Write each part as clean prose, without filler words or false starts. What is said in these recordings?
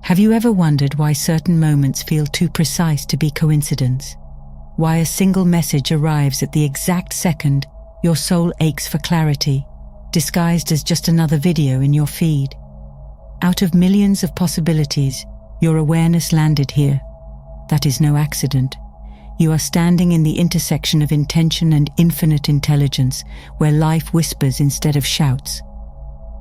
Have you ever wondered why certain moments feel too precise to be coincidence? Why a single message arrives at the exact second your soul aches for clarity, disguised as just another video in your feed? Out of millions of possibilities, your awareness landed here. That is no accident. You are standing in the intersection of intention and infinite intelligence, where life whispers instead of shouts.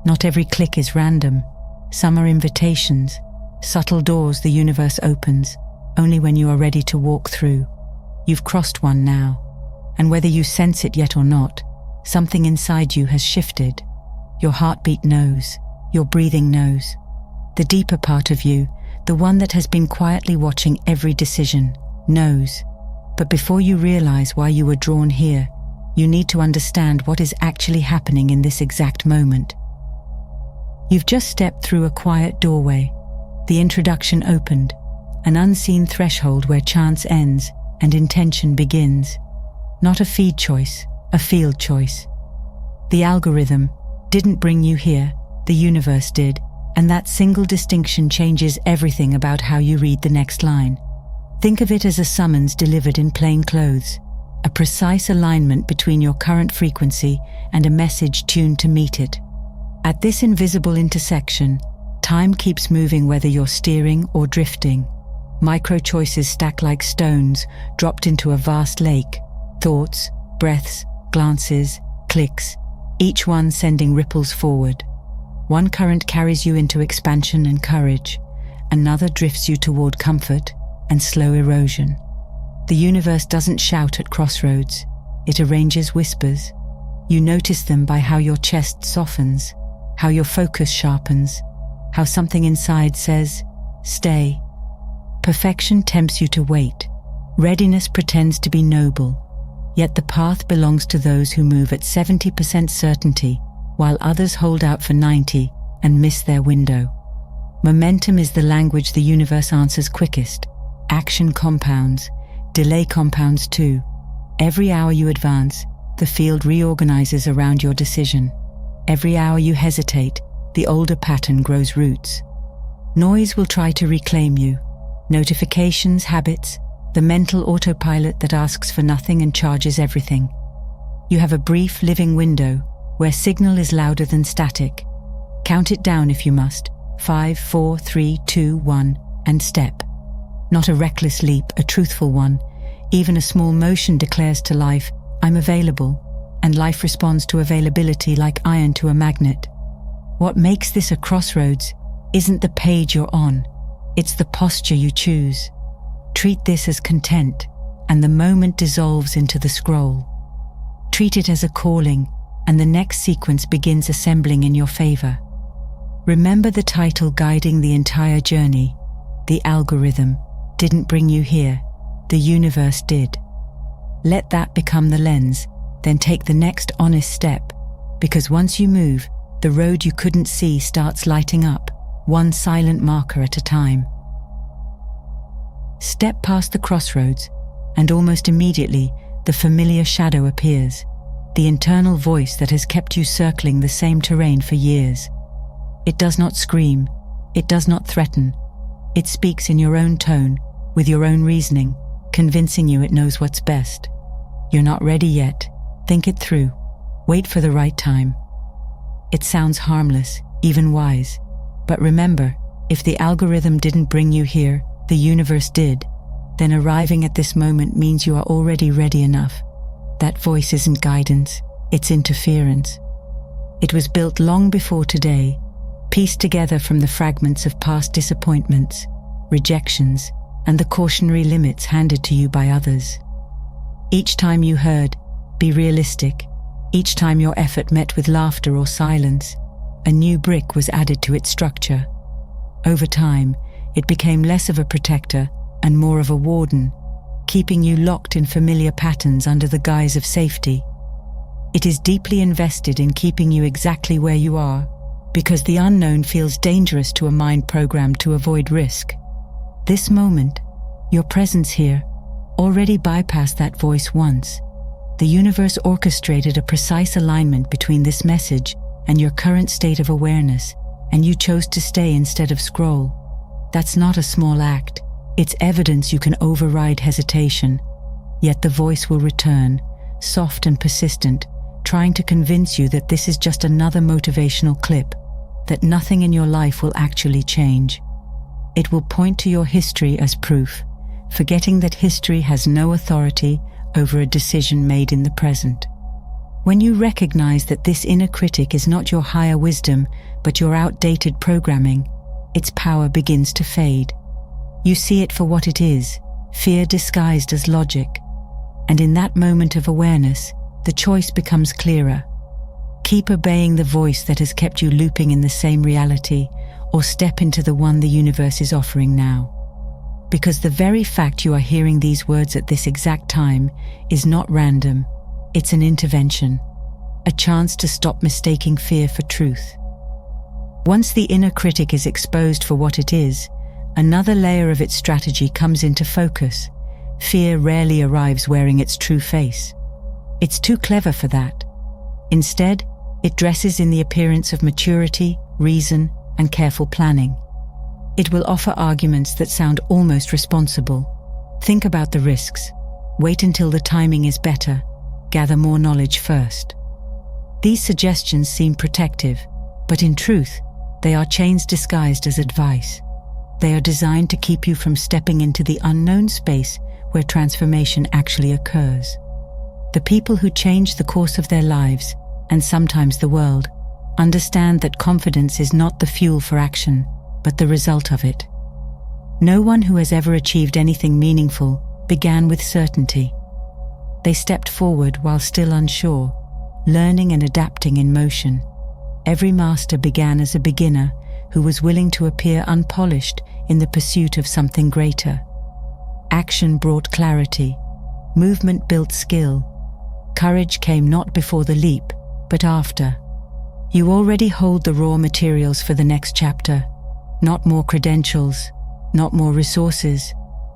Not every click is random. Some are invitations, subtle doors the universe opens, only when you are ready to walk through. You've crossed one now, and whether you sense it yet or not, something inside you has shifted. Your heartbeat knows, your breathing knows. The deeper part of you, the one that has been quietly watching every decision, knows. But before you realize why you were drawn here, you need to understand what is actually happening in this exact moment. You've just stepped through a quiet doorway. The introduction opened, an unseen threshold where chance ends and intention begins. Not a feed choice, a field choice. The algorithm didn't bring you here, the universe did, and that single distinction changes everything about how you read the next line. Think of it as a summons delivered in plain clothes, a precise alignment between your current frequency and a message tuned to meet it. At this invisible intersection, time keeps moving whether you're steering or drifting. Micro choices stack like stones dropped into a vast lake. Thoughts, breaths, glances, clicks, each one sending ripples forward. One current carries you into expansion and courage, another drifts you toward comfort and slow erosion. The universe doesn't shout at crossroads, it arranges whispers. You notice them by how your chest softens, how your focus sharpens, how something inside says, stay. Perfection tempts you to wait. Readiness pretends to be noble. Yet the path belongs to those who move at 70% certainty, while others hold out for 90 and miss their window. Momentum is the language the universe answers quickest. Action compounds, delay compounds too. Every hour you advance, the field reorganizes around your decision. Every hour you hesitate, the older pattern grows roots. Noise will try to reclaim you. Notifications, habits, the mental autopilot that asks for nothing and charges everything. You have a brief living window where signal is louder than static. Count it down if you must. 5, 4, 3, 2, 1, and step. Not a reckless leap, a truthful one. Even a small motion declares to life, I'm available, and life responds to availability like iron to a magnet. What makes this a crossroads isn't the page you're on, it's the posture you choose. Treat this as content, and the moment dissolves into the scroll. Treat it as a calling, and the next sequence begins assembling in your favor. Remember the title guiding the entire journey. The algorithm didn't bring you here, the universe did. Let that become the lens, then take the next honest step, because once you move, the road you couldn't see starts lighting up, one silent marker at a time. Step past the crossroads, and almost immediately, the familiar shadow appears, the internal voice that has kept you circling the same terrain for years. It does not scream, it does not threaten. It speaks in your own tone, with your own reasoning, convincing you it knows what's best. You're not ready yet. Think it through. Wait for the right time. It sounds harmless, even wise. But remember, if the algorithm didn't bring you here, the universe did, then arriving at this moment means you are already ready enough. That voice isn't guidance, it's interference. It was built long before today, pieced together from the fragments of past disappointments, rejections, and the cautionary limits handed to you by others. Each time you heard, be realistic, each time your effort met with laughter or silence, a new brick was added to its structure. Over time, it became less of a protector and more of a warden, keeping you locked in familiar patterns under the guise of safety. It is deeply invested in keeping you exactly where you are, because the unknown feels dangerous to a mind programmed to avoid risk. This moment, your presence here, already bypassed that voice once. The universe orchestrated a precise alignment between this message and your current state of awareness, and you chose to stay instead of scroll. That's not a small act. It's evidence you can override hesitation. Yet the voice will return, soft and persistent, trying to convince you that this is just another motivational clip, that nothing in your life will actually change. It will point to your history as proof, forgetting that history has no authority over a decision made in the present. When you recognize that this inner critic is not your higher wisdom, but your outdated programming, its power begins to fade. You see it for what it is, fear disguised as logic. And in that moment of awareness, the choice becomes clearer. Keep obeying the voice that has kept you looping in the same reality, or step into the one the universe is offering now. Because the very fact you are hearing these words at this exact time is not random. It's an intervention, a chance to stop mistaking fear for truth. Once the inner critic is exposed for what it is, another layer of its strategy comes into focus. Fear rarely arrives wearing its true face. It's too clever for that. Instead, it dresses in the appearance of maturity, reason, and careful planning. It will offer arguments that sound almost responsible. Think about the risks. Wait until the timing is better. Gather more knowledge first. These suggestions seem protective, but in truth, they are chains disguised as advice. They are designed to keep you from stepping into the unknown space where transformation actually occurs. The people who change the course of their lives, and sometimes the world, understand that confidence is not the fuel for action, but the result of it. No one who has ever achieved anything meaningful began with certainty. They stepped forward while still unsure, learning and adapting in motion. Every master began as a beginner who was willing to appear unpolished in the pursuit of something greater. Action brought clarity. Movement built skill. Courage came not before the leap, but after. You already hold the raw materials for the next chapter. Not more credentials, not more resources,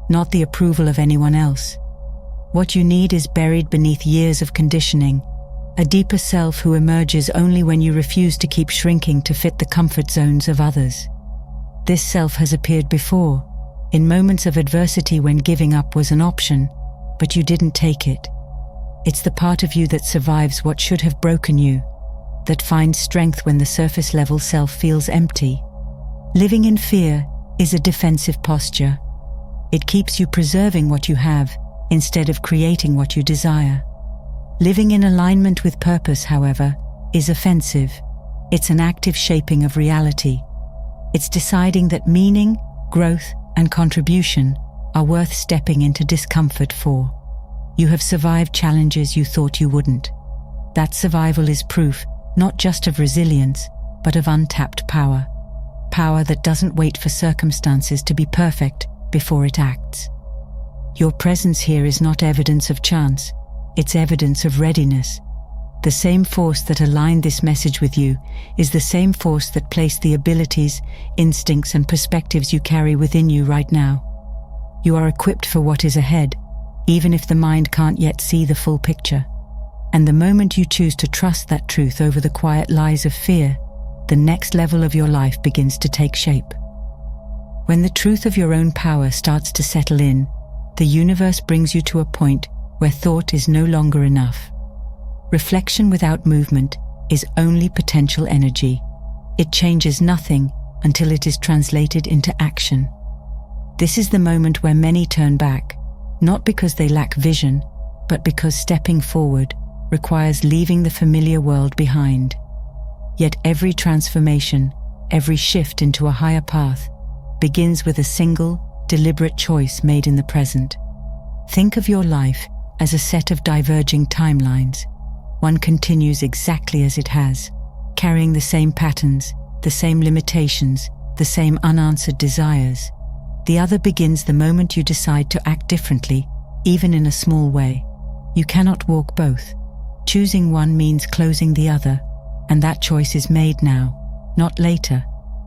not the approval of anyone else. What you need is buried beneath years of conditioning, a deeper self who emerges only when you refuse to keep shrinking to fit the comfort zones of others. This self has appeared before, in moments of adversity when giving up was an option, but you didn't take it. It's the part of you that survives what should have broken you, that finds strength when the surface-level self feels empty. Living in fear is a defensive posture. It keeps you preserving what you have instead of creating what you desire. Living in alignment with purpose, however, is offensive. It's an active shaping of reality. It's deciding that meaning, growth, and contribution are worth stepping into discomfort for. You have survived challenges you thought you wouldn't. That survival is proof not just of resilience, but of untapped power. Power that doesn't wait for circumstances to be perfect before it acts. Your presence here is not evidence of chance, it's evidence of readiness. The same force that aligned this message with you is the same force that placed the abilities, instincts, and perspectives you carry within you right now. You are equipped for what is ahead, even if the mind can't yet see the full picture. And the moment you choose to trust that truth over the quiet lies of fear, the next level of your life begins to take shape. When the truth of your own power starts to settle in, the universe brings you to a point where thought is no longer enough. Reflection without movement is only potential energy. It changes nothing until it is translated into action. This is the moment where many turn back, not because they lack vision, but because stepping forward requires leaving the familiar world behind. Yet every transformation, every shift into a higher path, begins with a single, deliberate choice made in the present. Think of your life as a set of diverging timelines. One continues exactly as it has, carrying the same patterns, the same limitations, the same unanswered desires. The other begins the moment you decide to act differently, even in a small way. You cannot walk both. Choosing one means closing the other, and that choice is made now, not later,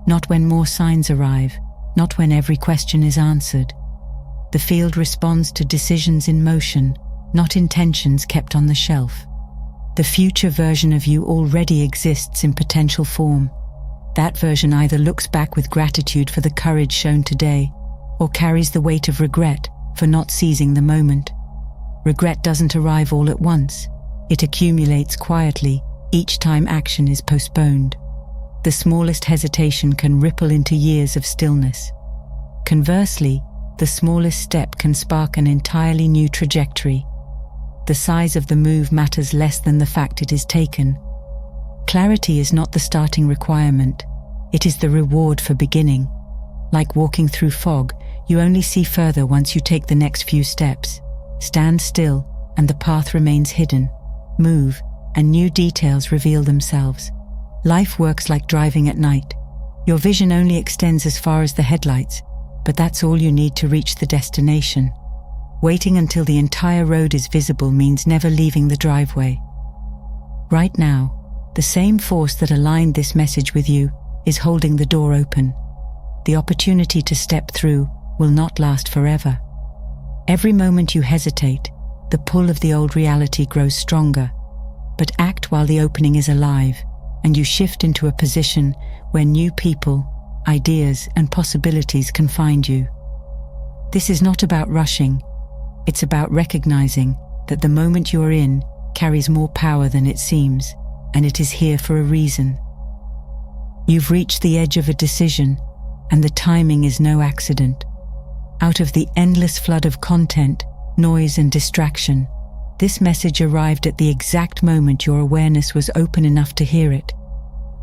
not when more signs arrive, not when every question is answered. The field responds to decisions in motion, not intentions kept on the shelf. The future version of you already exists in potential form. That version either looks back with gratitude for the courage shown today, or carries the weight of regret for not seizing the moment. Regret doesn't arrive all at once. It accumulates quietly each time action is postponed. The smallest hesitation can ripple into years of stillness. Conversely, the smallest step can spark an entirely new trajectory. The size of the move matters less than the fact it is taken. Clarity is not the starting requirement. It is the reward for beginning. Like walking through fog, you only see further once you take the next few steps. Stand still, and the path remains hidden. Move, and new details reveal themselves. Life works like driving at night. Your vision only extends as far as the headlights, but that's all you need to reach the destination. Waiting until the entire road is visible means never leaving the driveway. Right now, the same force that aligned this message with you is holding the door open. The opportunity to step through will not last forever. Every moment you hesitate, the pull of the old reality grows stronger. But act while the opening is alive, and you shift into a position where new people, ideas, and possibilities can find you. This is not about rushing. It's about recognizing that the moment you are in carries more power than it seems, and it is here for a reason. You've reached the edge of a decision, and the timing is no accident. Out of the endless flood of content, noise, and distraction, this message arrived at the exact moment your awareness was open enough to hear it.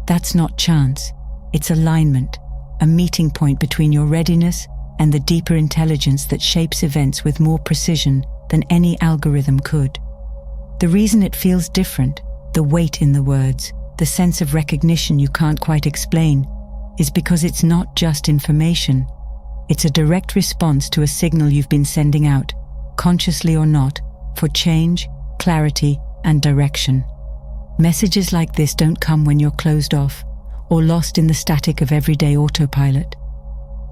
That's not chance, it's alignment, a meeting point between your readiness and the deeper intelligence that shapes events with more precision than any algorithm could. The reason it feels different, the weight in the words, the sense of recognition you can't quite explain, is because it's not just information. It's a direct response to a signal you've been sending out, consciously or not, for change, clarity, and direction. Messages like this don't come when you're closed off or lost in the static of everyday autopilot.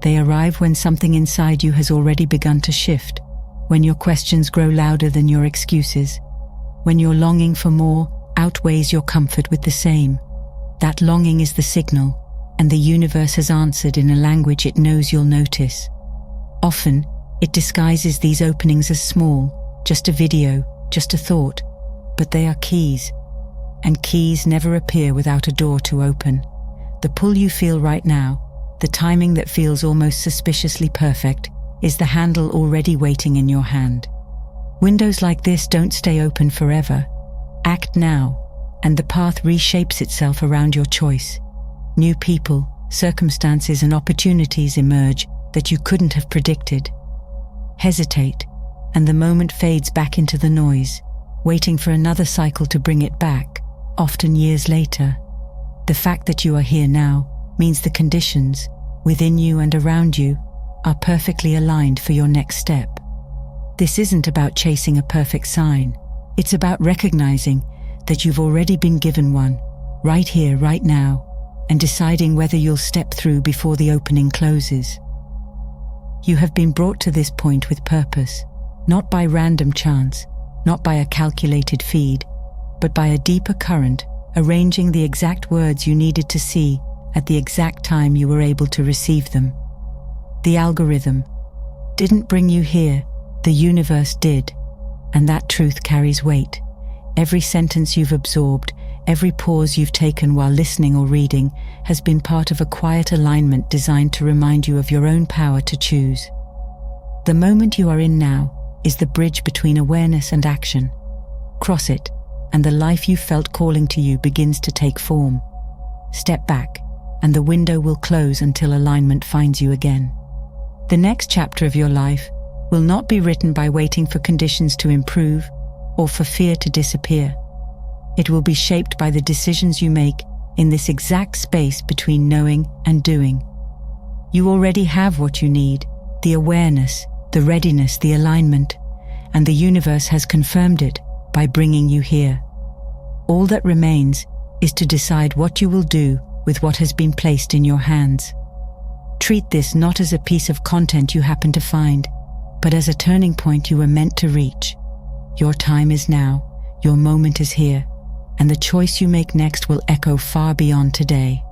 They arrive when something inside you has already begun to shift, when your questions grow louder than your excuses, when your longing for more outweighs your comfort with the same. That longing is the signal, and the universe has answered in a language it knows you'll notice. Often, it disguises these openings as small, just a video, just a thought, but they are keys, and keys never appear without a door to open. The pull you feel right now, the timing that feels almost suspiciously perfect, is the handle already waiting in your hand. Windows like this don't stay open forever. Act now, and the path reshapes itself around your choice. New people, circumstances, and opportunities emerge that you couldn't have predicted. Hesitate, and the moment fades back into the noise, waiting for another cycle to bring it back, often years later. The fact that you are here now means the conditions, within you and around you, are perfectly aligned for your next step. This isn't about chasing a perfect sign. It's about recognizing that you've already been given one, right here, right now, and deciding whether you'll step through before the opening closes. You have been brought to this point with purpose, not by random chance, not by a calculated feed, but by a deeper current arranging the exact words you needed to see at the exact time you were able to receive them. The algorithm didn't bring you here, the universe did, and that truth carries weight. Every sentence you've absorbed, every pause you've taken while listening or reading has been part of a quiet alignment designed to remind you of your own power to choose. The moment you are in now is the bridge between awareness and action. Cross it, and the life you felt calling to you begins to take form. Step back, and the window will close until alignment finds you again. The next chapter of your life will not be written by waiting for conditions to improve or for fear to disappear. It will be shaped by the decisions you make in this exact space between knowing and doing. You already have what you need, the awareness, the readiness, the alignment, and the universe has confirmed it by bringing you here. All that remains is to decide what you will do with what has been placed in your hands. Treat this not as a piece of content you happen to find, but as a turning point you were meant to reach. Your time is now, your moment is here, and the choice you make next will echo far beyond today.